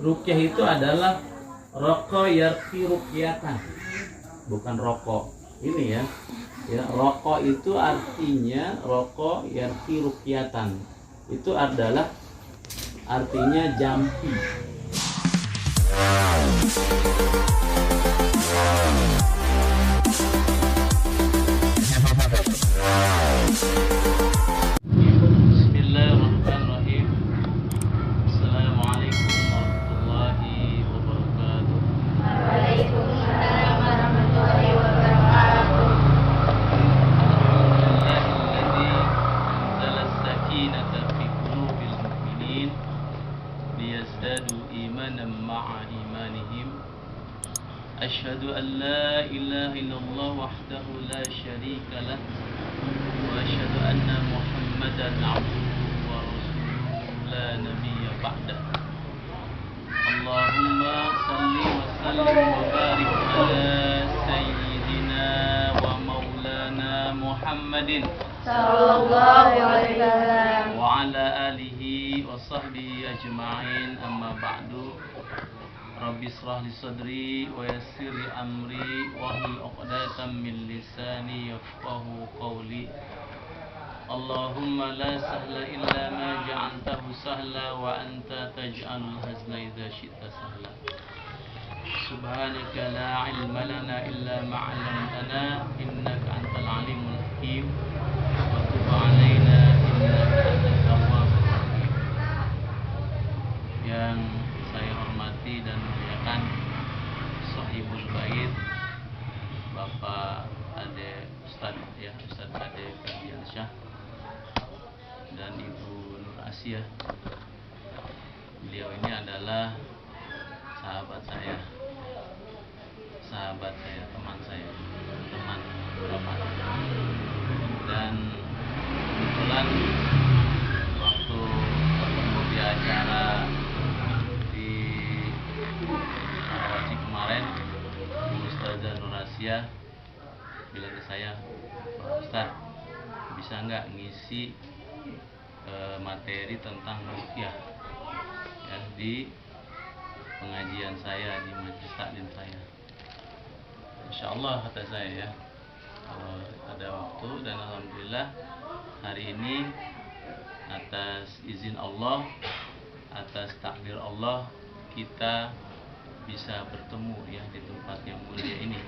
Ruqyah itu adalah roko yarki ruqyatan, bukan rokok. Ini ya. Ya, rokok itu artinya roko yarki ruqyatan. Itu adalah artinya jampi. Bismillahirrahmanirrahim. Assalamualaikum warahmatullahi wabarakatuh. Waalaikumsalam warahmatullahi wabarakatuh. Alhamdulillahilladzi anzala as-sakinata fi qulubil mu'minin liyazdadu imanan ma'a imanihim. Asyhadu an la ilaha illallah wahdahu la syarika lah wa asyhadu anna Muhammadan abduhu wa rasuluhu la nabiyya ba'dah. Allahumma salli wa sallim wa barik ala sayyidina wa maulana Muhammadin Sallallahu alaihi wasallam. wa ala alihi wa sahbihi ajma'in, amma ba'du. Rabbi israh li sadri wa yassir li amri wahlul 'uqdatam min lisani yafqahu qawli. Allahumma la sahla illa ma ja'altahu sahla wa anta taj'alul hazna idza syi'ta sahla. Subhanaka la ilma lana illa ma 'allamtana innaka antal alimul hakim wa tub 'alaina innaka antat tawwabur rahim. Yang saya hormati dan muliakan Sahibul Bait, Bapak Ade Ustaz Ade Ferdiansyah dan Ibu Nur Asia. Beliau ini adalah sahabat saya, teman Bapak. Dan kebetulan waktu ketemu di acara di Karawaci kemarin, Ustazah Nur Asia bilang ke saya, Pak Ustaz, bisa nggak ngisi materi tentang ruqyah ya, di pengajian saya, di majelis taklim saya. Insyaallah, kata saya ya, kalau ada waktu. Dan alhamdulillah hari ini atas izin Allah, atas takdir Allah, kita bisa bertemu ya di tempat yang mulia ini.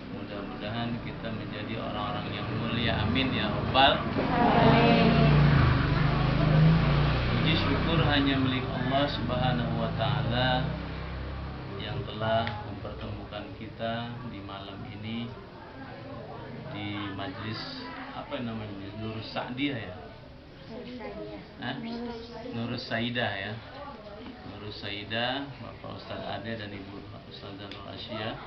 Mudah-mudahan kita menjadi orang-orang yang mulia, amin ya rabbal alamin. Puji syukur hanya milik Allah Subhanahu wa taala yang telah mempertemukan kita di malam ini di majelis apa namanya, Nurus Sa'diyah ya, Nurus Saidah ya, Nurus Saidah, Bapak Ustaz Ade dan Ibu Ustazah Nur Asia.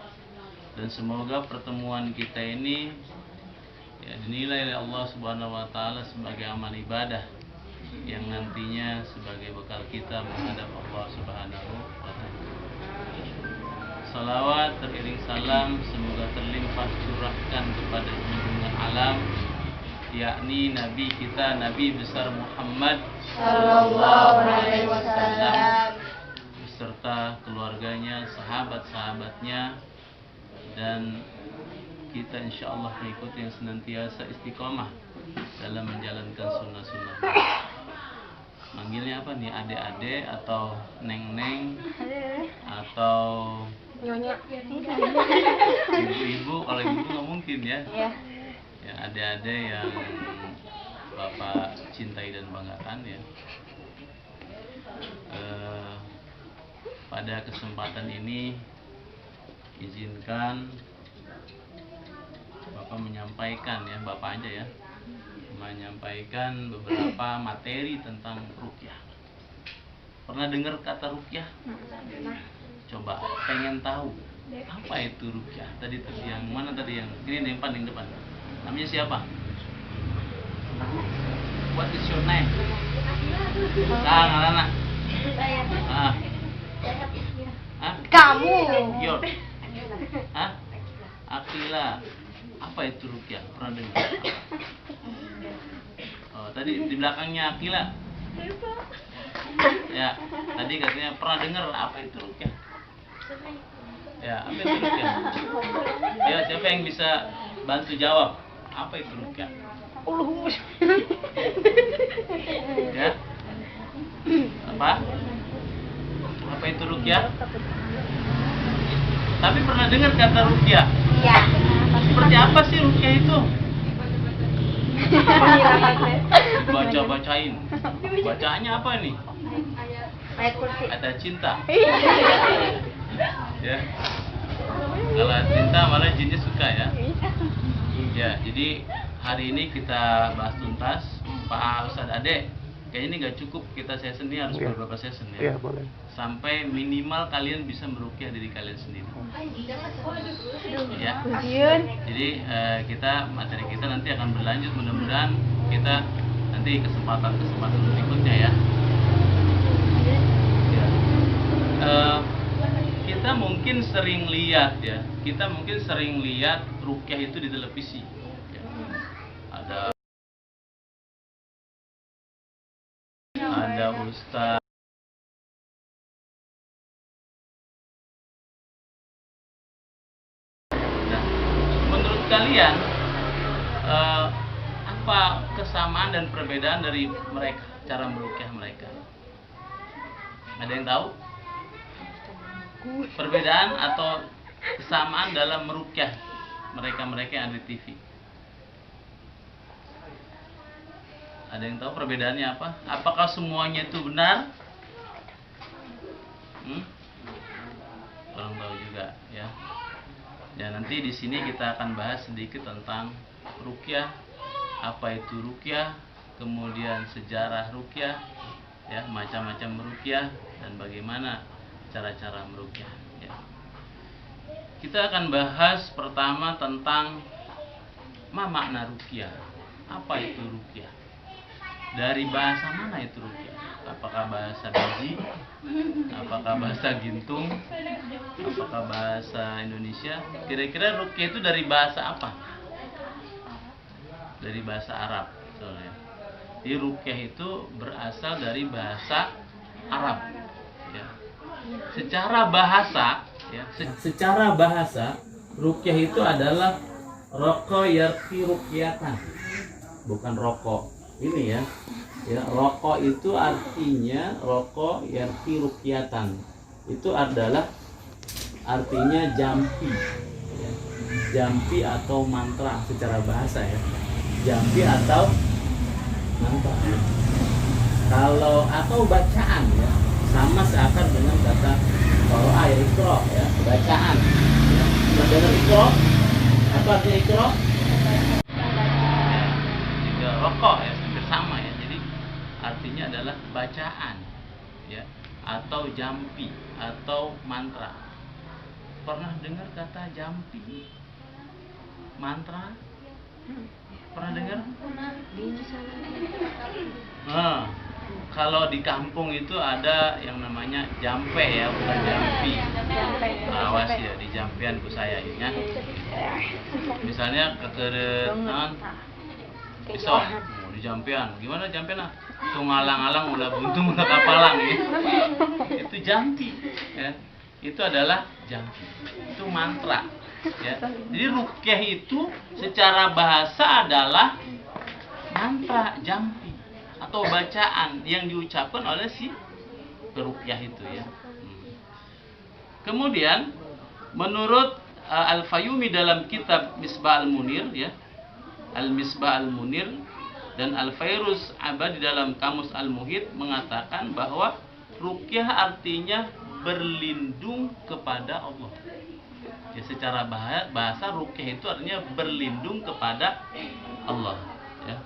Dan semoga pertemuan kita ini ya dinilai oleh Allah Subhanahu wa taala sebagai amal ibadah yang nantinya sebagai bekal kita menghadap Allah Subhanahu wa taala. Salawat teriring salam semoga terlimpah curahkan kepada junjungan alam, yakni Nabi kita, Nabi besar Muhammad Sallallahu alaihi wasallam, beserta keluarganya, sahabat-sahabatnya, dan kita insyaallah mengikuti yang senantiasa istiqomah dalam menjalankan sunnah-sunnah. Manggilnya apa nih, ade-ade atau neng-neng atau nyonya, ibu-ibu? Kalau ibu nggak mungkin ya. Ya, ade-ade yang Bapak cintai dan banggakan ya. Pada kesempatan ini izinkan Bapak menyampaikan ya, Bapak aja ya, menyampaikan beberapa materi tentang ruqyah. Pernah dengar kata ruqyah? Coba pengen tahu apa itu ruqyah? Tadi yang mana tadi, yang ini, yang paling depan. Namanya siapa? What is your name? Anak. kamu. Your. Akila. Apa itu ruqyah? Pernah dengar? Oh, tadi di belakangnya Akila. Ya, tadi katanya pernah dengar apa itu rukyah? Ya, apa itu rukyah? Ya, siapa yang bisa bantu jawab? Apa itu rukyah? Ya. Apa? Apa itu rukyah? Tapi pernah dengar kata rukyah? Iya. Seperti apa sih rukyah itu? Baca-bacain. Bacaannya apa nih? Ayat kursi. Ada cinta. Ya. Kalau ada cinta malah jinnya suka ya. Ya, jadi hari ini kita bahas tuntas. Pak Ustadz Ade, kayaknya ini nggak cukup kita session ini, harus beberapa session ya. Iya, boleh. Sampai minimal kalian bisa merukyah diri kalian sendiri. Ya. Jadi materi kita nanti akan berlanjut, mudah-mudahan kita nanti kesempatan berikutnya ya. Kita mungkin sering lihat rukyah itu di televisi. Ya. Ada ustaz. Nah, menurut kalian apa kesamaan dan perbedaan dari mereka, cara merukyah mereka? Ada yang tahu? Perbedaan atau kesamaan dalam merukyah mereka yang ada di TV? Ada yang tahu perbedaannya apa? Apakah semuanya itu benar? Kurang tahu juga ya. Ya, nanti di sini kita akan bahas sedikit tentang rukyah, apa itu rukyah, kemudian sejarah rukyah, ya, macam-macam rukyah dan bagaimana cara-cara merukyah. Ya. Kita akan bahas pertama tentang makna rukyah. Apa itu rukyah? Dari bahasa mana itu rukyah? Apakah bahasa biji? Apakah bahasa gintung? Apakah bahasa Indonesia? Kira-kira rukyah itu dari bahasa apa? Dari bahasa Arab soalnya. Jadi rukyah itu berasal dari bahasa Arab. Ya. Secara bahasa, rukyah itu adalah roko yarki rukyatan, bukan rokok. Ini ya, rokok itu artinya roko yarki rukyatan. Itu adalah artinya jampi, ya. Jampi atau mantra secara bahasa ya. Jampi atau mantra. Kalau atau bacaan ya, sama seakan dengan kata kalau ayat ikro ya, bacaan. Ya. Mendengar ikro, apa artinya ikro? Juga rokok ya, hampir sama ya. Jadi artinya adalah bacaan, ya, atau jampi atau mantra. Pernah dengar kata jampi, mantra? Pernah dengar? Nah, kalau di kampung itu ada yang namanya jampe ya, bukan jampi. Awas ya, di jampian ku saya ini ya. Misalnya kekerenan pisau di jampian. Gimana jampian? Tuh ngalang-alang udah buntu udah kapalang ya. Itu jampi ya. Itu adalah jampi. Itu mantra ya. Jadi rukyah itu secara bahasa adalah mantra, jampi atau bacaan yang diucapkan oleh si perukyah itu ya. Kemudian menurut Al-Fayyumi dalam kitab Misbah Al-Munir ya, Al-Misbah Al-Munir, dan Al-Fairuz Abadi dalam Kamus Al-Muhit mengatakan bahwa rukyah artinya berlindung kepada Allah. Ya, secara bahasa rukyah itu artinya berlindung kepada Allah ya.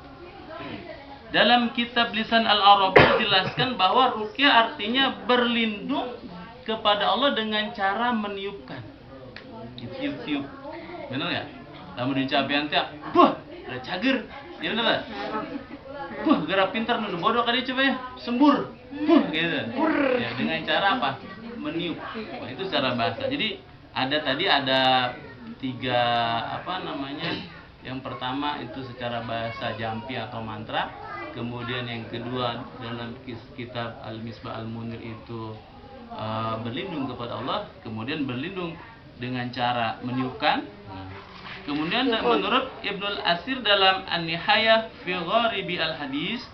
Dalam kitab Lisan Al-Arabi dijelaskan bahwa rukyah artinya berlindung kepada Allah dengan cara meniupkan. Tiup-tiup. Benar enggak? Lamun dicapian teh, buh, ada cager. Ya benar enggak? Buh, gerak pintar nu bodoh kali coba ya. Sembur. Buh, gitu. Ya, dengan cara apa? Meniup. Wah, itu secara bahasa. Jadi ada tiga apa namanya? Yang pertama itu secara bahasa jampi atau mantra. Kemudian yang kedua dalam kitab Al-Misbah Al-Munir itu berlindung kepada Allah, kemudian berlindung dengan cara meniupkan. Kemudian menurut Ibnul Asir dalam An-Nihayah fi Gharibi Al-Hadis,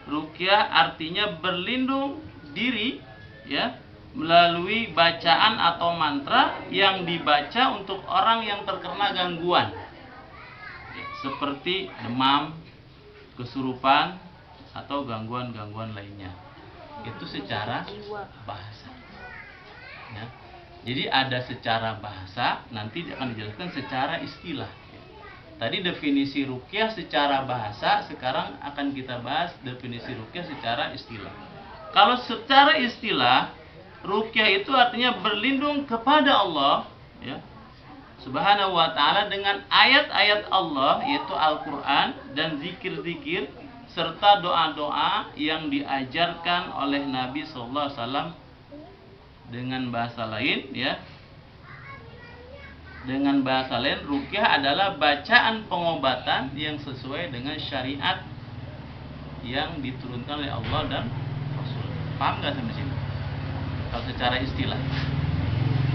ruqyah artinya berlindung diri ya melalui bacaan atau mantra yang dibaca untuk orang yang terkena gangguan ya, seperti demam, kesurupan atau gangguan-gangguan lainnya. Itu secara bahasa. Ya. Jadi ada secara bahasa, nanti akan dijelaskan secara istilah. Tadi definisi ruqyah secara bahasa, sekarang akan kita bahas definisi ruqyah secara istilah. Kalau secara istilah, ruqyah itu artinya berlindung kepada Allah, ya, Subhanahu wa ta'ala dengan ayat-ayat Allah, yaitu Al-Quran dan zikir-zikir serta doa-doa yang diajarkan oleh Nabi SAW. Dengan bahasa lain, ya, dengan bahasa lain, ruqyah adalah bacaan pengobatan yang sesuai dengan syariat yang diturunkan oleh Allah dan Rasul. Paham nggak sampai sini? Kalau secara istilah,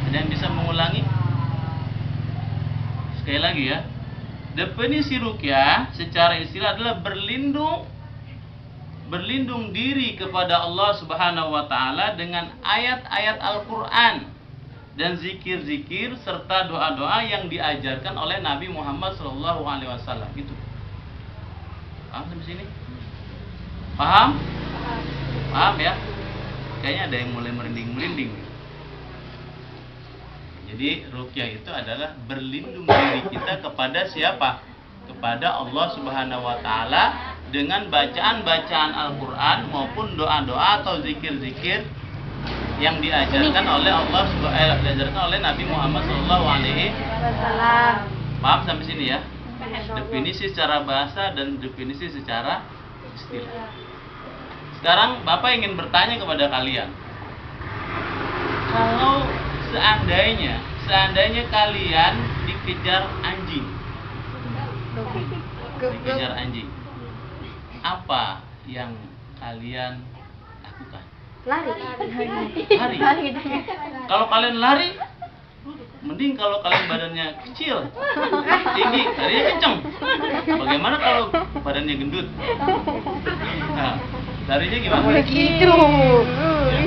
ada yang bisa mengulangi? Sekali lagi ya, definisi ruqyah secara istilah adalah berlindung diri kepada Allah Subhanahu wa ta'ala dengan ayat-ayat Al-Quran dan zikir-zikir serta doa-doa yang diajarkan oleh Nabi Muhammad SAW. Itu. Paham sampai sini? Paham? Paham ya? Kayaknya ada yang mulai merinding-merinding. Jadi ruqyah itu adalah berlindung diri kita kepada siapa? Kepada Allah Subhanahu wa ta'ala dengan bacaan-bacaan Al-Quran maupun doa-doa atau zikir-zikir yang diajarkan oleh diajarkan oleh Nabi Muhammad SAW. Paham sampai sini ya? Definisi secara bahasa dan definisi secara istilah. Sekarang Bapak ingin bertanya kepada kalian, kalau seandainya kalian dikejar anjing, apa yang kalian lakukan? Lari. Kalau kalian lari, mending kalau kalian badannya kecil, tinggi, larinya kenceng. Bagaimana kalau badannya gendut? Nah, larinya gimana? Begitu. Ya.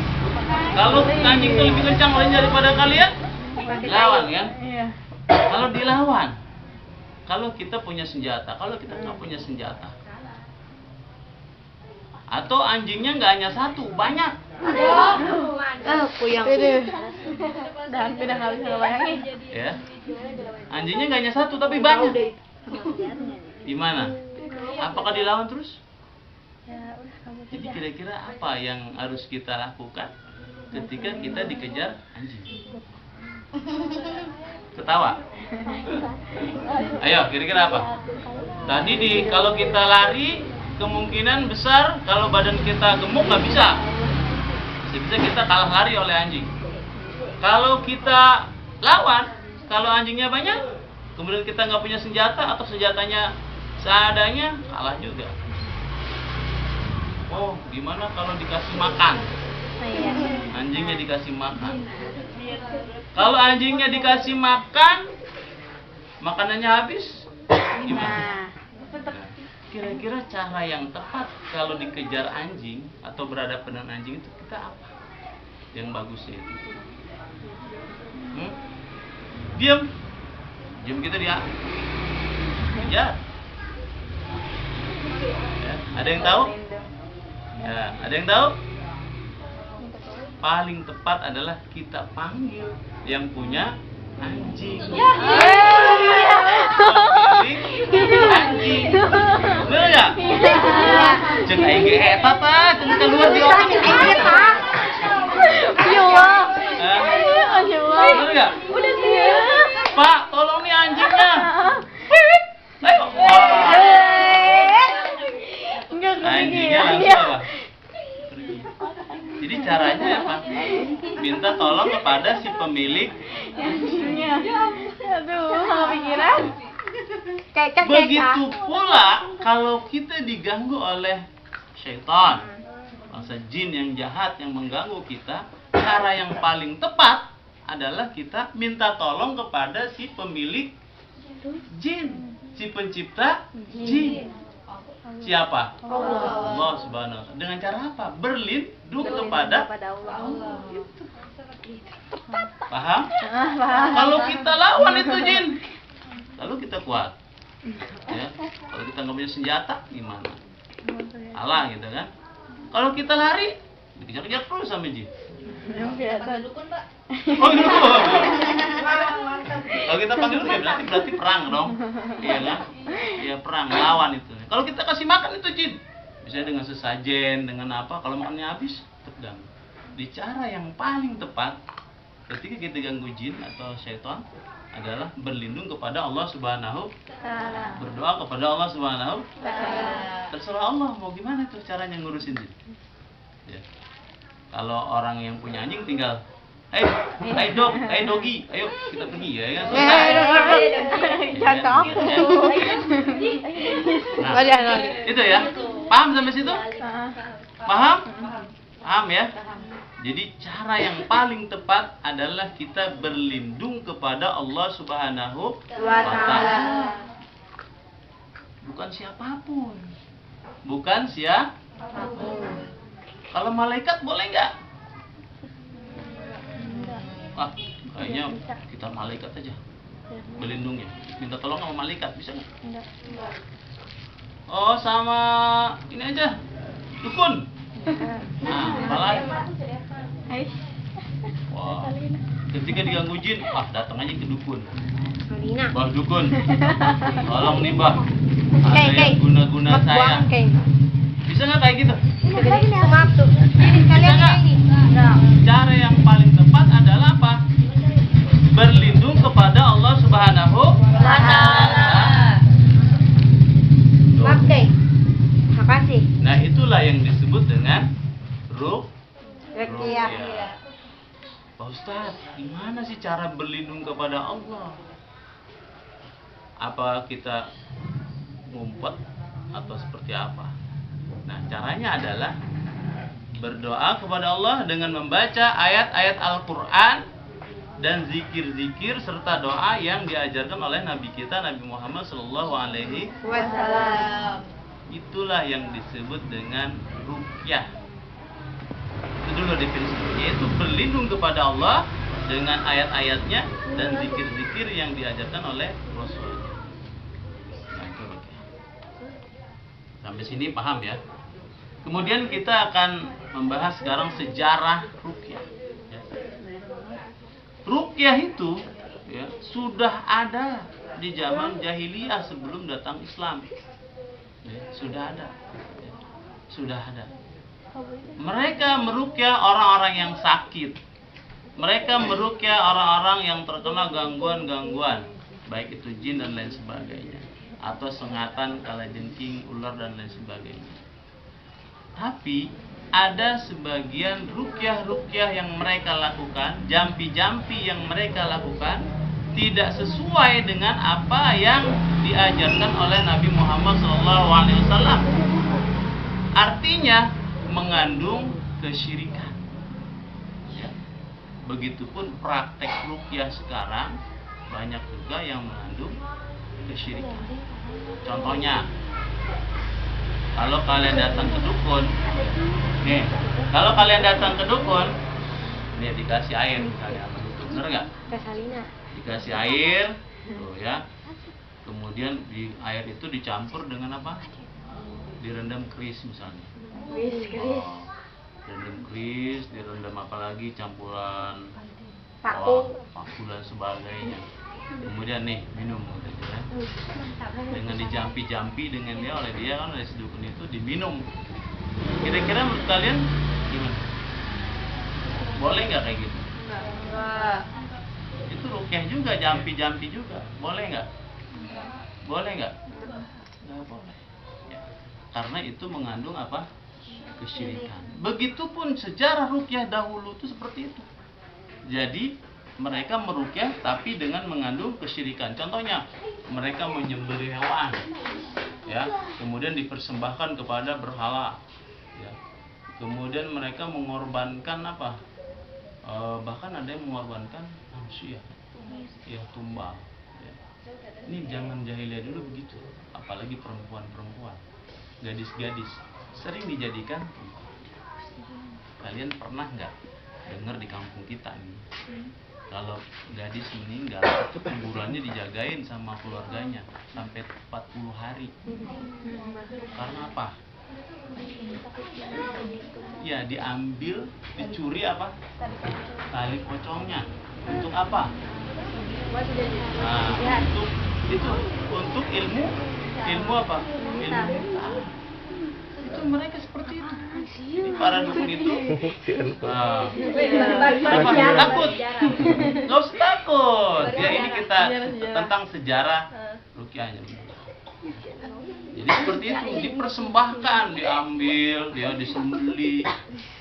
Kalau anjing itu lebih kencang larinya daripada kalian, lawan kan? Kalau dilawan, kalau kita punya senjata, kalau kita nggak punya senjata, atau anjingnya nggak hanya satu, banyak. Puyang. Dan udah nggak bisa bayangin. Ya, anjingnya nggak hanya satu tapi banyak. Gimana? Apakah dilawan terus? Jadi kira-kira apa yang harus kita lakukan ketika kita dikejar anjing? Ketawa. Ayo, kira-kira apa? Tadi kalau kita lari, kemungkinan besar kalau badan kita gemuk nggak bisa. Bisa kita kalah lari oleh anjing. Kalau kita lawan, kalau anjingnya banyak, kemudian kita nggak punya senjata atau senjatanya seadanya, kalah juga. Oh, gimana kalau dikasih makan? Anjingnya dikasih makan. Kalau anjingnya dikasih makan, makanannya habis, gimana? Kira-kira cara yang tepat kalau dikejar anjing atau berhadapan dengan anjing itu kita apa? Yang bagusnya itu? Diam kita dia kejar. Ya, ada yang tahu? Ya, ada yang tahu? Paling tepat adalah kita panggil yang punya anjing. Anjing. Bener enggak? Jeung aing ge eta tah, jeung keluar di otak. Bener enggak? Udah siap. Pak, tolong nih anjingnya. Ayo. Anjingnya langsung apa? Pergi. Jadi caranya apa? Minta tolong kepada si pemilik anjingnya. Aduh, nggak pikiran. Begitu pula kalau kita diganggu oleh syaitan, bangsa jin yang jahat yang mengganggu kita, cara yang paling tepat adalah kita minta tolong kepada si pemilik jin, si pencipta jin. Siapa? Allah Subhanahu wa ta'ala. Dengan cara apa? Berlindung kepada Allah. itu. Paham? Paham. Kalau kita lawan itu jin, lalu kita kuat. Ya. Kalau kita nggak punya senjata, gimana? Kalah gitu kan? Kalau kita lari, dikejar-kejar terus sama jin. Yang kelihatan. Dukun, Pak. Oh gitu. Kalau kita panggil ya berarti perang dong. Iya kan? Iya perang lawan itu. Kalau kita kasih makan itu jin, bisa dengan sesajen, dengan apa? Kalau makannya habis, tegang. Di cara yang paling tepat ketika kita ganggu jin atau syaitan adalah berlindung kepada Allah Subhanahu, berdoa kepada Allah Subhanahu. Terserah Allah mau gimana tuh caranya ngurusin jin. Ya. Kalau orang yang punya anjing tinggal, ayo dogi, ayo kita pergi ya kan. Jangan ke aku. Nah, itu ya. Paham sampai situ? Paham? Paham ya? Jadi cara yang paling tepat adalah kita berlindung kepada Allah Subhanahu wa ta'ala. Bukan siapapun. Bukan siapapun. Kalau malaikat boleh nggak? Kayaknya kita malaikat aja berlindungnya. Minta tolong sama malaikat bisa nggak? Oh sama ini aja dukun. Nah, malah. Wah, ketika diganggu jin, datang aja ke dukun. Bah dukun, tolong nih bah, ada yang guna-guna saya. Bisa nggak kayak gitu? Maaf tuh. Kalian ini. Cara yang paling tepat adalah apa? Berlindung kepada Allah Subhanahu wa ta'ala. Maaf, Kay. Makasih. Nah, itulah yang disebut dengan Ruqyah. Pak Ustadz, gimana sih cara berlindung kepada Allah? Apa kita ngumpet atau seperti apa? Nah, caranya adalah berdoa kepada Allah dengan membaca ayat-ayat Al-Quran dan zikir-zikir serta doa yang diajarkan oleh Nabi kita Nabi Muhammad SAW. Itulah yang disebut dengan ruqyah. Itu dulu definisinya, yaitu berlindung kepada Allah dengan ayat-ayatnya dan zikir-zikir yang diajarkan oleh Rasulnya. Nah, itu ruqyah. Sampai sini paham ya? Kemudian kita akan membahas sekarang sejarah ruqyah. Ya. Ruqyah itu ya, sudah ada di zaman jahiliyah sebelum datang Islam. Ya, sudah ada. Ya, sudah ada. Mereka meruqyah orang-orang yang sakit. Mereka meruqyah orang-orang yang terkena gangguan-gangguan, baik itu jin dan lain sebagainya, atau sengatan, kalajengking, ular dan lain sebagainya. Tapi ada sebagian ruqyah-ruqyah yang mereka lakukan, jampi-jampi yang mereka lakukan tidak sesuai dengan apa yang diajarkan oleh Nabi Muhammad SAW. Artinya mengandung kesyirikan. Ya. Begitupun praktek ruqyah sekarang banyak juga yang mengandung kesyirikan. Contohnya, kalau kalian datang ke dukun, nih, kalau kalian datang ke dukun, nih dikasih air misalnya, bener nggak? Dikasih air, tuh ya. Kemudian di air itu dicampur dengan apa? Direndam keris misalnya. Direndam keris, direndam apa lagi? Campuran paku dan sebagainya. Kemudian nih minum gitu ya. Dengan dijampi-jampi dengan dia oleh dia kan oleh si dukun itu diminum. Kira-kira menurut kalian gimana? Boleh nggak kayak gitu? Enggak. Itu ruqyah juga, jampi-jampi juga. Boleh nggak? Boleh nggak? Nggak boleh. Ya. Karena itu mengandung apa? Kesyirikan. Begitupun sejarah ruqyah dahulu itu seperti itu. Jadi mereka meruqyah tapi dengan mengandung kesyirikan. Contohnya, mereka menyembelih hewan, ya, kemudian dipersembahkan kepada berhala, Kemudian mereka mengorbankan apa? Bahkan ada yang mengorbankan manusia, ya tumbal. Ya. Ini zaman jahiliyah dulu begitu, apalagi perempuan-perempuan, gadis-gadis sering dijadikan tumbal. Kalian pernah nggak dengar di kampung kita nih, kalau gadis meninggal kuburannya dijagain sama keluarganya sampai 40 hari. Karena apa? Ya, diambil, dicuri apa? Tali pocongnya. Untuk apa? Nah, untuk ilmu apa? Ilmu. Itu mereka seperti itu. Jadi para dukun itu takut. Nggak usah takut. Ya, ini kita tentang sejarah rukyahnya. Jadi seperti itu, dipersembahkan, diambil, dia disembeli,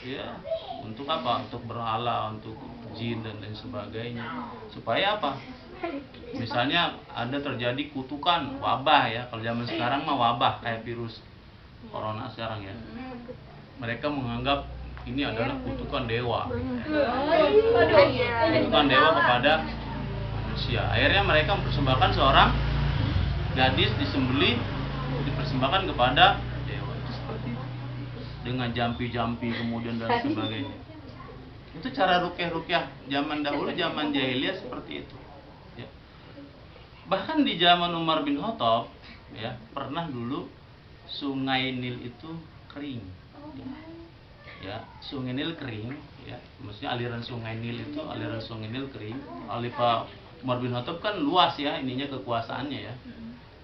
ya, untuk apa? Untuk berhala, untuk jin dan lain sebagainya. Supaya apa? Misalnya ada terjadi kutukan, wabah ya. Kalau zaman sekarang mah wabah kayak virus corona sekarang ya. Mereka menganggap ini adalah kutukan dewa. Kutukan dewa kepada manusia. Akhirnya mereka mempersembahkan seorang gadis disembeli, dipersembahkan kepada dewa. Itu seperti itu. Dengan jampi-jampi kemudian dan sebagainya. Itu cara rukyah-rukyah zaman dahulu, zaman jahiliyah seperti itu. Ya. Bahkan di zaman Umar bin Khattab, ya, pernah dulu Sungai Nil itu kering. Ya, Sungai Nil kering, ya, maksudnya aliran Sungai Nil kering. Khalifah Umar bin Khattab kan luas ya, ininya kekuasaannya ya,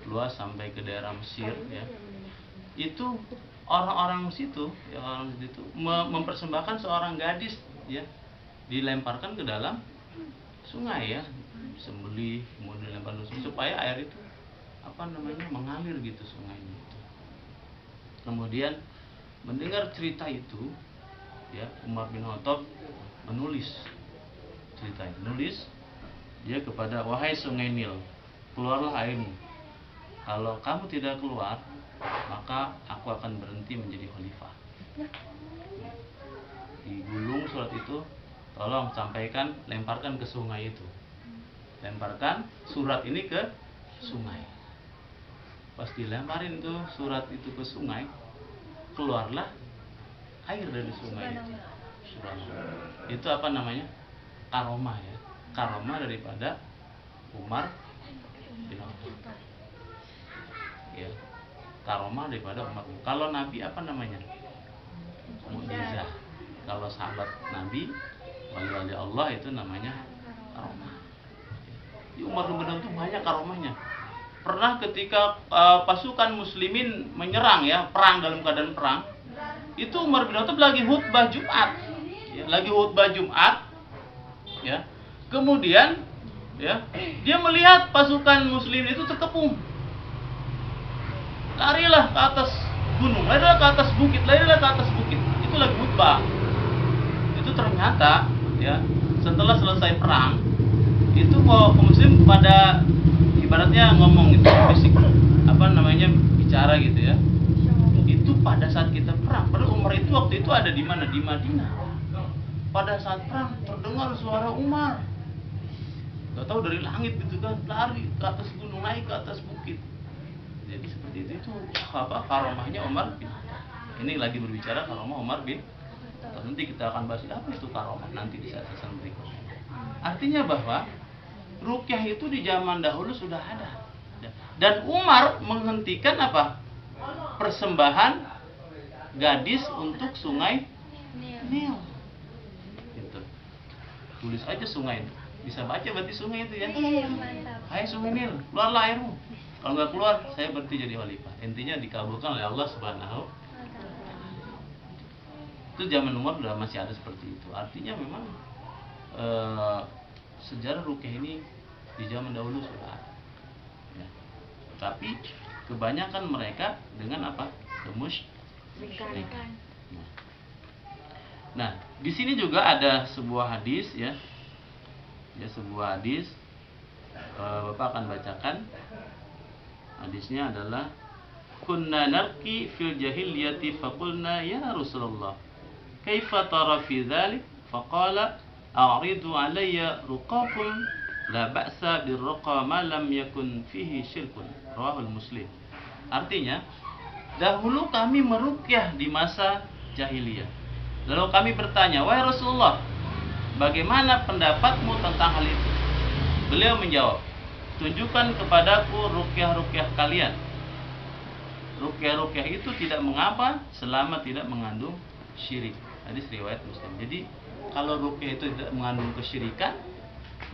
luas sampai ke daerah Mesir ya. Itu orang-orang situ, ya, orang situ mempersembahkan seorang gadis ya, dilemparkan ke dalam sungai ya, sembelih kemudian dilempar ke sungai supaya air itu apa namanya mengalir gitu sungainya itu. Kemudian mendengar cerita itu ya, Umar bin Khattab menulis ceritanya, menulis dia kepada, wahai Sungai Nil, keluarlah airmu. Kalau kamu tidak keluar, maka aku akan berhenti menjadi khalifah. Digulung surat itu, tolong sampaikan, lemparkan ke sungai itu. Lemparkan surat ini ke sungai. Pas dilemparin tuh surat itu ke sungai, keluarlah air dari sungai itu. Itu apa namanya? Karomah ya. Karomah daripada Umar bin Khattab. Ya. Karomah daripada Umar. Kalau Nabi apa namanya? Mukjizat. Kalau sahabat Nabi, wali-wali Allah itu namanya karomah. Di Umar bin Khattab itu banyak karomahnya. Pernah ketika pasukan muslimin menyerang ya, perang dalam keadaan perang, itu Umar bin Khattab lagi khutbah Jumat. Ya, lagi khutbah Jumat ya. Kemudian ya, dia melihat pasukan muslim itu terkepung. Larilah ke atas gunung, larilah ke atas bukit, larilah ke atas bukit. Itu lagi khutbah. Itu ternyata ya, setelah selesai perang, itu kaum muslim pada ibaratnya ngomong gitu, fisik apa namanya, bicara gitu ya. Itu pada saat kita perang. Padahal Umar itu waktu itu ada di mana? Di Madinah. Pada saat perang terdengar suara Umar. Gak tahu dari langit gitu kan, lari ke atas gunung, naik ke atas bukit. Jadi seperti itu apa karomahnya Umar bin. Ini lagi berbicara karomah Umar bin. Nanti kita akan bahas apa itu karomah nanti di saat-saat berikutnya. Artinya bahwa rukyah itu di zaman dahulu sudah ada. Dan Umar menghentikan apa? Persembahan gadis untuk sungai Nil. Gitu. Tulis aja sungai. Bisa baca berarti sungai itu ya. Hai Sungai Nil, keluarlah airmu. Kalau nggak keluar, saya berhenti jadi khalifah. Intinya dikabulkan oleh Allah Subhanahu. Itu zaman Umar sudah masih ada seperti itu. Artinya memang sejarah rukyah ini di zaman dahulu sudah ada. Ya. Tapi kebanyakan mereka dengan apa? Kemusyrikan. Nah, di sini juga ada sebuah hadis ya. Ya, sebuah hadis. Bapak akan bacakan. Hadisnya adalah kunna narki fil jahiliyati faqulna ya Rasulullah kaifa tara fi dzalik? Faqala a'ridu alayya ruqakum la ba'sa birruqa ma lam yakun fihi syirkun. Rawahul Muslim. Artinya, dahulu kami meruqyah di masa jahiliyah. Lalu kami bertanya, wahai Rasulullah, bagaimana pendapatmu tentang hal itu? Beliau menjawab, tunjukkan kepadaku ruqyah-ruqyah kalian. Ruqyah-ruqyah itu tidak mengapa selama tidak mengandung syirik. Hadis riwayat Muslim. Jadi kalau ruqyah itu tidak mengandung kesyirikan,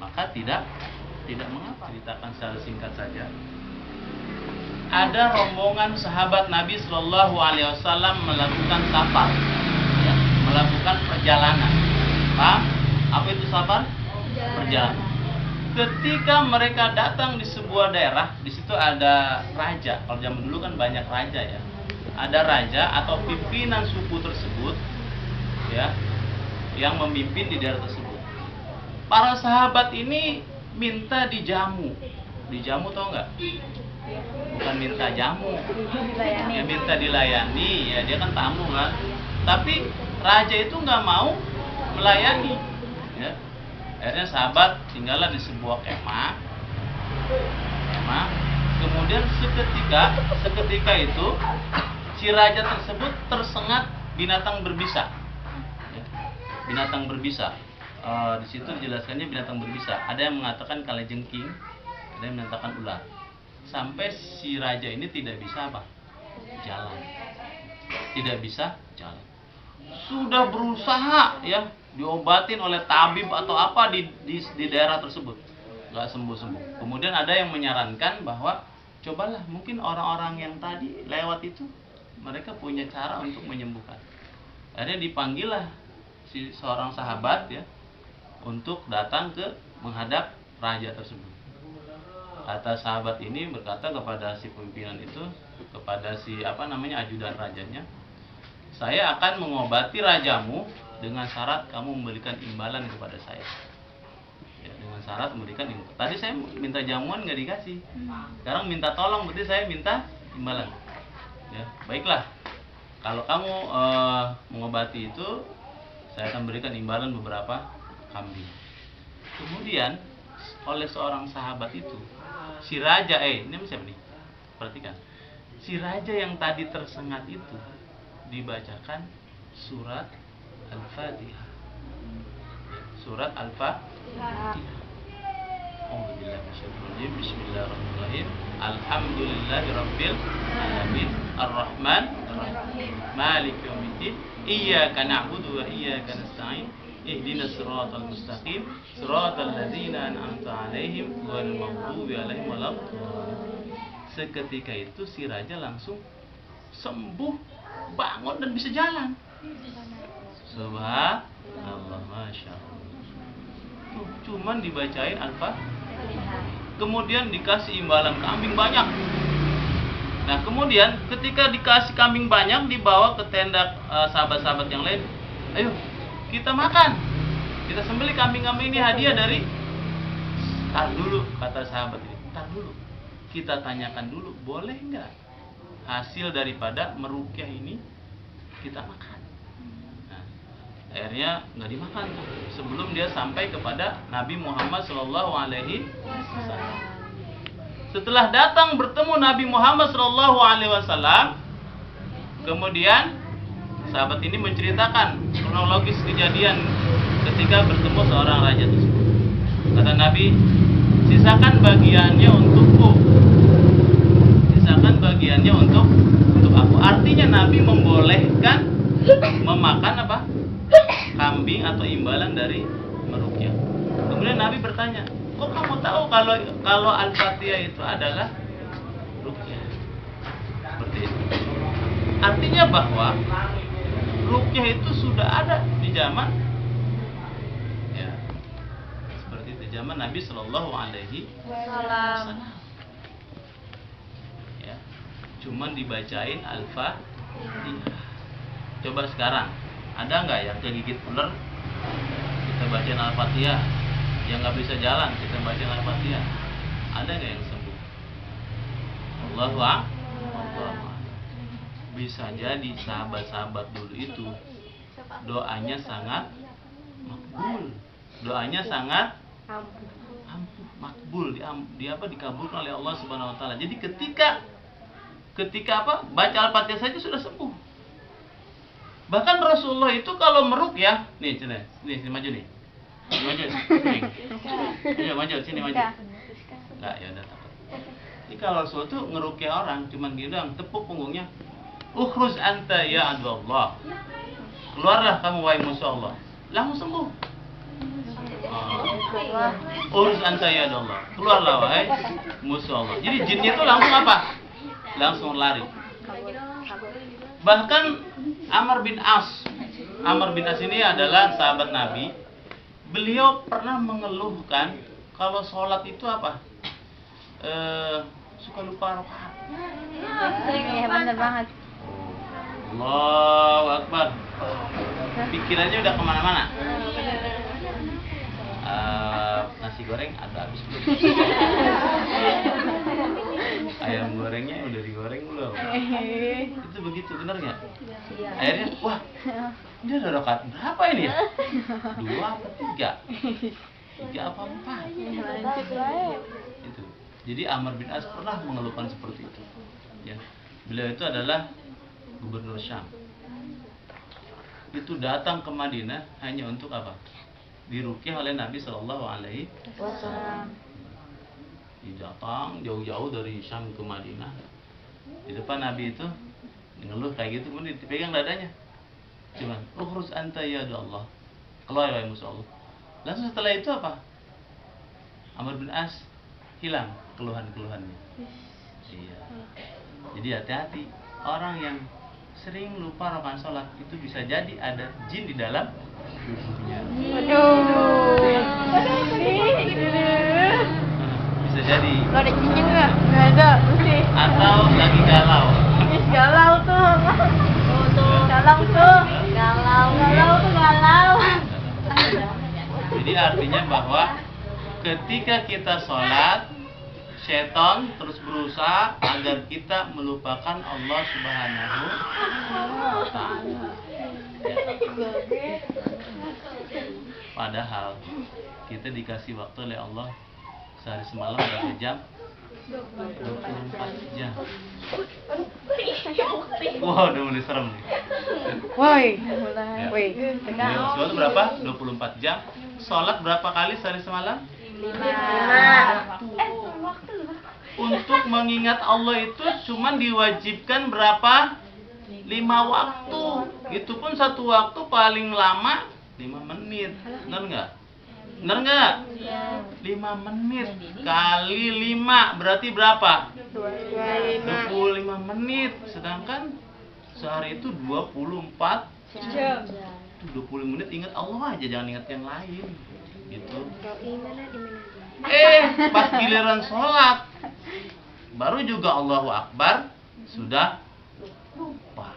maka tidak mengapa. Ceritakan secara singkat saja. Ada rombongan sahabat Nabi Shallallahu Alaihi Wasallam melakukan safar, ya, melakukan perjalanan. Paham? Apa itu safar? Perjalanan. Ketika mereka datang di sebuah daerah, di situ ada raja. Kalau zaman dulu kan banyak raja ya. Ada raja atau pimpinan suku tersebut, ya, yang memimpin di daerah tersebut. Para sahabat ini minta dijamu. Dijamu tau nggak? Bukan minta jamu, ya minta dilayani. Ya dia kan tamu kan. Tapi raja itu nggak mau melayani. Ya. Akhirnya sahabat tinggallah di sebuah kemah. Kemudian seketika itu si raja tersebut tersengat binatang berbisa. Ya, binatang berbisa. Di situ dijelaskannya binatang berbisa. Ada yang mengatakan kalajengking, ada yang mengatakan ular. Sampai si raja ini tidak bisa apa? Jalan. Tidak bisa jalan. Sudah berusaha ya, diobatin oleh tabib atau apa di daerah tersebut, nggak sembuh-sembuh. Kemudian ada yang menyarankan bahwa cobalah mungkin orang-orang yang tadi lewat itu mereka punya cara untuk menyembuhkan. Akhirnya dipanggillah si seorang sahabat ya untuk datang ke menghadap raja tersebut. Kata sahabat ini berkata kepada si pimpinan itu, kepada si ajudan rajanya, saya akan mengobati rajamu dengan syarat kamu memberikan imbalan kepada saya. Ya, dengan syarat memberikan imbalan. Tadi saya minta jamuan nggak dikasih. Sekarang minta tolong, berarti saya minta imbalan. Ya, baiklah. Kalau kamu mengobati itu, saya akan berikan imbalan beberapa kambing. Kemudian oleh seorang sahabat itu, si raja, ini siapa nih? Perhatikan. Si raja yang tadi tersengat itu dibacakan surat Al-Fatihah. Surat Al-Fatihah. Bismillahirrahmanirrahim. Alhamdulillahirabbil alamin. Ar-Rahman Ar-Rahim. Maliki yaumiddin. Iyyaka na'budu wa iyyaka nasta'in. Ihdinas siratal mustaqim. Siratal ladzina an'amta 'alaihim ghairil maghdubi 'alaihim waladdallin. Seketika itu si raja langsung sembuh, bangun dan bisa jalan. Subhanallah, masya Allah. Cuman dibacain Al-Fatihah. Kemudian dikasih imbalan kambing banyak. Nah kemudian ketika dikasih kambing banyak, dibawa ke tenda sahabat-sahabat yang lain. Ayo kita makan, kita sembelih kambing-kambing ini hadiah dari. Tar dulu, kata sahabat ini. Tar dulu, kita tanyakan dulu, boleh nggak hasil daripada meruqyah ini kita makan. Nah, akhirnya nggak dimakan tuh sebelum dia sampai kepada Nabi Muhammad Shallallahu Alaihi Wasallam. Setelah datang bertemu Nabi Muhammad Shallallahu Alaihi Wasallam, kemudian sahabat ini menceritakan kronologis kejadian ketika bertemu seorang raja tersebut. Kata Nabi, sisakan bagiannya untukku. Sisakan bagiannya untuk aku. Artinya Nabi membolehkan memakan apa? Kambing atau imbalan dari meruqyah. Kemudian Nabi bertanya, kok kamu tahu kalau Al-Fatihah itu adalah ruqyah? Seperti itu. Artinya bahwa ruqyah itu sudah ada di zaman zaman Nabi Shallallahu Alaihi Wasallam. Ya, cuman dibacain Al-Fatihah. Coba sekarang, ada nggak yang kegigit ular? Kita bacain Al-Fatihah. Yang nggak bisa jalan, kita bacain Al-Fatihah. Ada nggak yang sembuh? Allahu Akbar. Bisa jadi sahabat-sahabat dulu itu doanya sangat makbul. Doanya sangat Ampun. ampuh, makbul, dikabulkan oleh Allah Subhanahu wa taala. Jadi ketika apa? Baca Al-Fatihah saja sudah sembuh. Bahkan Rasulullah itu kalau meruqyah, nih sini maju nih. Maju. Maju sini maju. Enggak, ya udah takut. Ini kalau Rasul tuh ngeruqyah orang cuman gitu doang, tepuk punggungnya. Ukhruz anta ya adwallah. Keluarlah kamu wahai musuh Allah. Langsung sembuh. Urus anta ya Allah. Keluarlah wahai musuh Allah. Jadi jinnya itu langsung apa? Langsung lari. Bahkan Amr bin As ini adalah sahabat Nabi. Beliau pernah mengeluhkan kalau sholat itu apa? Suka lupa rakaat. Iya bener banget. Allahu Akbar. Pikirannya udah kemana-mana. Nasi goreng ada habis belum? Ayam gorengnya udah digoreng belum? Itu begitu, bener nggak? Akhirnya, wah, ini ada rakaat berapa ini ya? 2 apa 3? 3 apa 4? Itu. Jadi Amr bin As pernah mengeluhkan seperti itu. Ya. Beliau itu adalah gubernur Syam. Itu datang ke Madinah hanya untuk apa? Diruqyah oleh Nabi Shallallahu Alaihi Wasallam. Datang jauh-jauh dari Syam ke Madinah. Di depan Nabi itu ngeluh kayak gitu, kemudian dipegang dadanya. Cuman, ukhruz anta ya Allah. Keluar wahai musuh Allah. Langsung setelah itu apa? Amr bin As hilang keluhan-keluhannya. Iya. Jadi hati-hati, orang yang sering lupa rakaat sholat itu bisa jadi ada jin di dalam tubuhnya. Bisa jadi. Lo ada jinnya nggak? Nggak ada, mesti. Atau lagi galau. Galau tuh. Galau tuh. Galau. Jadi artinya bahwa ketika kita sholat, setan terus berusaha agar kita melupakan Allah Subhanahu wa Ta'ala. Padahal kita dikasih waktu oleh Allah sehari semalam berapa jam? 24 jam. Wah, udah mulai serem nih. Woi. Ya. Woi. Sholat berapa? 24 jam. Sholat berapa kali sehari semalam? 5. Untuk mengingat Allah itu cuman diwajibkan berapa? 5 waktu. Itu pun satu waktu paling lama 5 menit. Benar nggak? Benar nggak? 5 menit kali 5 berarti berapa? 25 menit. Sedangkan sehari itu 24 jam. 20 menit ingat Allah aja, jangan ingat yang lain. Gitu. Pas giliran sholat baru juga Allahu Akbar sudah lupa.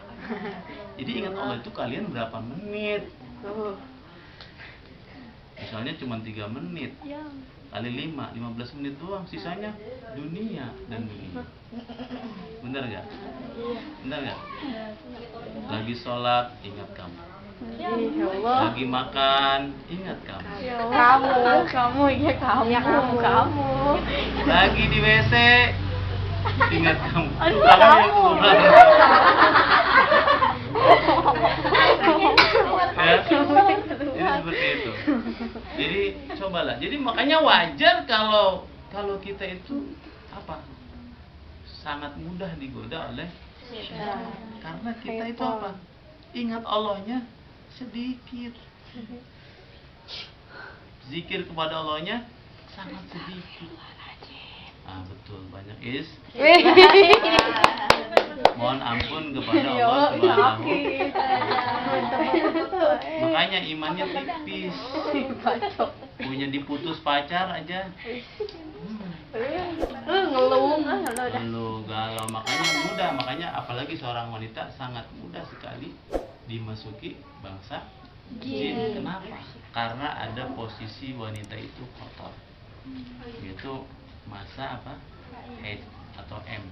Jadi ingat Allah itu kalian berapa menit? Misalnya cuma 3 menit kali 5, 15 menit doang. Sisanya dunia dan dunia. Bener gak? Bener gak? Lagi sholat ingat kamu. Lagi makan ingat kamu. Kamu. Lagi di WC ingat kamu. Ya, jadi seperti itu. Jadi cobalah. Jadi makanya wajar kalau kita itu apa? Sangat mudah digoda oleh syaitan. Karena kita itu apa? Ingat Allahnya sedikit. Zikir kepada Allahnya sangat sedikit. Betul, banyak mohon ampun kepada Allah Subhanahu. Makanya imannya tipis. Punya diputus pacar aja. Ngeluh galau, makanya apalagi seorang wanita sangat mudah sekali dimasuki bangsa jin. Kenapa? Karena ada posisi wanita itu kotor, yaitu masa apa? Haid atau M.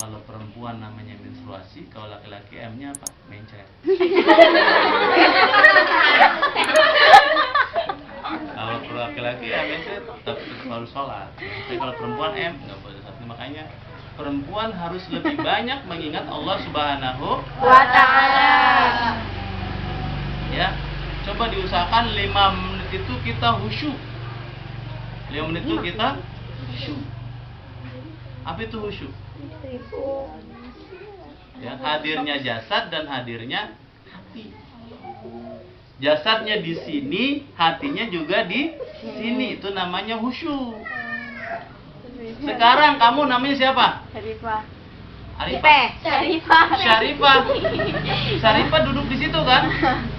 Kalau perempuan namanya menstruasi, kalau laki-laki M-nya apa? Mencret. Kalau laki-laki ya mencret, tapi harus sholat. Tapi kalau perempuan M nggak boleh sholat. Makanya perempuan harus lebih banyak mengingat Allah Subhanahu Wa ta'ala. ya. Coba diusahakan 5 menit itu kita khusyuk. 5 menit itu kita khusyuk. Apa itu khusyuk? Ya, hadirnya jasad dan hadirnya hati. Jasadnya di sini, hatinya juga di sini. Itu namanya khusyuk. Sekarang kamu namanya siapa? Syarifah. Arifah. Syarifah. Syarifah. Syarifah duduk di situ kan?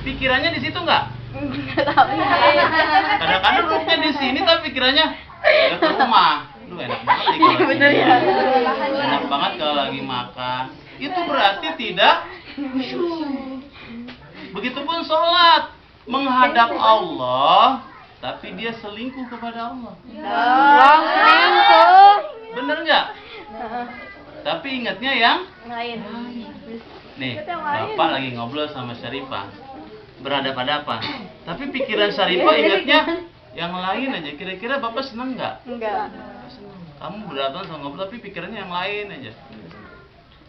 Pikirannya di situ nggak? Enggak tahu. Kadang-kadang duduknya di sini tapi pikirannya udah ke rumah. Lu enak banget nih kalau Bener lagi- ya. enak banget kalau lagi makan. Itu berarti tidak khusyuk. Begitupun sholat, menghadap Allah, tapi dia selingkuh kepada Allah. Wong selingkuh. Bener nggak? Tapi ingatnya yang Lain. nih, bapak lagi ngobrol sama Syarifah, berhadapan-hadapan. Tapi pikiran Syarifah ingatnya yang lain aja. Kira-kira bapak senang nggak? Enggak. Kamu berhadapan sama ngobrol tapi pikirannya yang lain aja.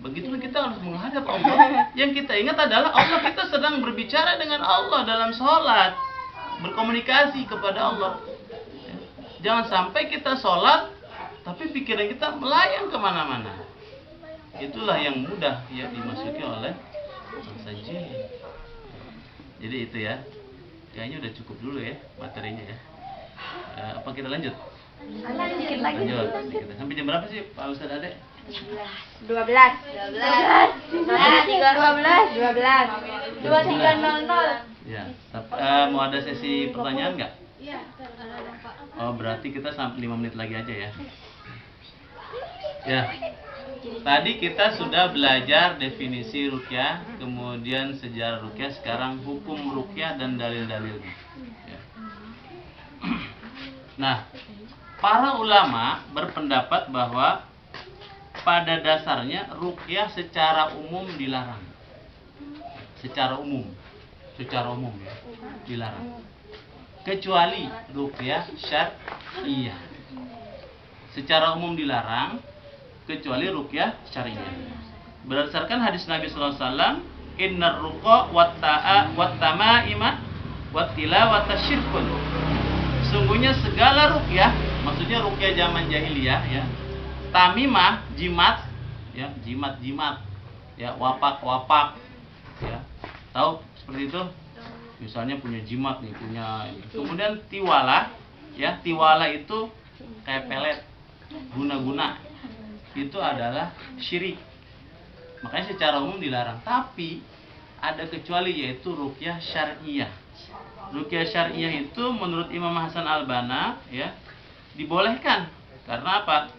Begitu kita harus menghadap Allah. Yang kita ingat adalah Allah, kita sedang berbicara dengan Allah dalam sholat, berkomunikasi kepada Allah. Jangan sampai kita sholat tapi pikiran kita melayang kemana-mana. Itulah yang mudah ya dimasuki oleh bangsa jin. Jadi itu ya. Kayaknya udah cukup dulu ya materinya ya. Apa kita lanjut? Dikit lagi. Lanjut. Kita sampai jam berapa sih Pak Ustadz Ade? 12. 12. 23.00. Ya. Mau ada sesi pertanyaan nggak? Iya, Oh, berarti kita sampai 5 menit lagi aja ya. Ya. Tadi kita sudah belajar definisi ruqyah, kemudian sejarah ruqyah, sekarang hukum ruqyah dan dalil-dalilnya. Ya. Nah, para ulama berpendapat bahwa pada dasarnya ruqyah secara umum dilarang. Secara umum ya, dilarang. Kecuali ruqyah syar'iyah. Secara umum dilarang kecuali ruqyah syar'iyah. Berdasarkan hadis Nabi sallallahu alaihi wasallam, innar ruqa wat tamaima wat tilawata syirkun. Sungguhnya segala ruqyah, maksudnya ruqyah zaman jahiliyah ya. Tamimah, jimat ya, jimat, ya, wapak, ya. Tahu seperti itu? Misalnya punya jimat nih, punya. Kemudian tiwala, ya, tiwala itu kayak pelet, guna-guna. Itu adalah syirik. Makanya secara umum dilarang. Tapi ada kecuali, yaitu ruqyah syar'iyah. Ruqyah syar'iyah itu menurut Imam Hasan Al-Banna ya dibolehkan. Karena apa?